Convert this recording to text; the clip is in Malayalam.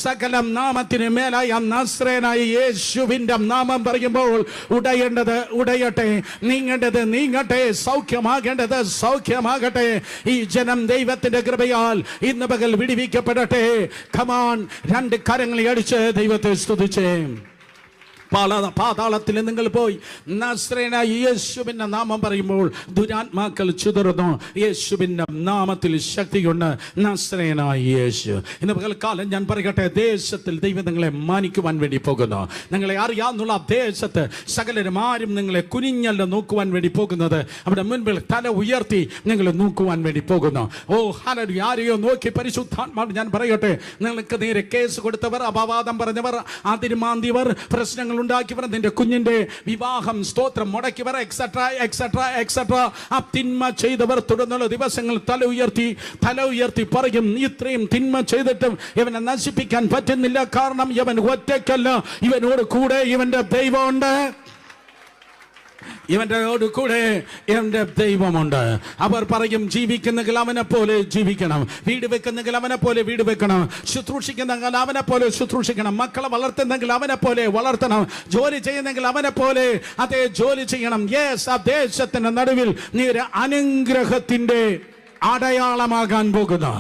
സകല നാമത്തിന് മേലായ നസ്രേനായ യേശുവിന്റെ നാമം പറയുമ്പോൾ ഉടയേണ്ടത് ഉടയട്ടെ, നീങ്ങേണ്ടത് നീങ്ങട്ടെ, സൗഖ്യമാകേണ്ടത് സൗഖ്യമാകട്ടെ. ഈ ജനം ദൈവത്തിന്റെ കൃപയാൽ ഇന്ന് പകൽ വിടുവിക്കപ്പെടട്ടെ. കമാൻ, രണ്ട് കരങ്ങളെ അടിച്ച് ദൈവത്തെ സ്തുതിച്ചേ. പാതാളത്തിൽ നിങ്ങൾ പോയി നസ്രേനായ യേശുവിന്റെ നാമം പറയുമ്പോൾ ദുരാത്മാക്കൾ ചിതറുന്നു. യേശുവിന്റെ നാമത്തിൽ ശക്തിയുണ്ട്. നസ്രേനായ യേശു. ഇന്ന് പകൽക്കാലം ഞാൻ പറയട്ടെ, ദേശത്തിൽ ദൈവം നിങ്ങളെ മാനിക്കുവാൻ വേണ്ടി പോകുന്നു. നിങ്ങളെ അറിയാവുന്ന ദേശത്ത് സകലരും ആരും നിങ്ങളെ കുനിഞ്ഞല്ല നോക്കുവാൻ വേണ്ടി പോകുന്നത്. അവിടെ മുൻപിൽ തല ഉയർത്തി നിങ്ങൾ നോക്കുവാൻ വേണ്ടി പോകുന്നു. ഓ ഹല്ലേലൂയ. ആരെയോ നോക്കി പരിശുദ്ധാത്മാവ് ഞാൻ പറയട്ടെ, നിങ്ങൾക്ക് നേരെ കേസ് കൊടുത്തവർ, അപവാദം പറഞ്ഞവർ, അതിരുമാന്തിയവർ, പ്രശ്നങ്ങൾ ഉണ്ടാക്കിയവർ, നിന്റെ കുഞ്ഞിന്റെ വിവാഹം സ്തോത്രം മുടക്കിയവർ, എക്സെട്രാ എക്സെട്രാ എക്സെട്രാ, ആ തിന്മ ചെയ്തവർ തുടർന്നുള്ള ദിവസങ്ങൾ തല ഉയർത്തി പറയും, ഇത്രയും തിന്മ ചെയ്തിട്ടും ഇവനെ നശിപ്പിക്കാൻ പറ്റുന്നില്ല. കാരണം ഇവൻ ഒറ്റയ്ക്കല്ല, ഇവനോട് കൂടെ ഇവന്റെ ദൈവമുണ്ട്. ഇവൻ്റെയോട് കൂടെ എൻ്റെ ദൈവമുണ്ട്. അവർ പറയും, ജീവിക്കുന്നെങ്കിൽ അവനെ പോലെ ജീവിക്കണം, വീട് വെക്കുന്നെങ്കിൽ അവനെ പോലെ വീട് വെക്കണം, ശുശ്രൂഷിക്കുന്നെങ്കിൽ അവനെ പോലെ ശുശ്രൂഷിക്കണം, മക്കളെ വളർത്തുന്നെങ്കിൽ അവനെ പോലെ വളർത്തണം, ജോലി ചെയ്യുന്നെങ്കിൽ അവനെ പോലെ അതേ ജോലി ചെയ്യണം. യെസ്, ആ ദേശത്തിന്റെ നടുവിൽ നീ ഒരു അനുഗ്രഹത്തിന്റെ അടയാളമാകാൻ പോകുന്നു.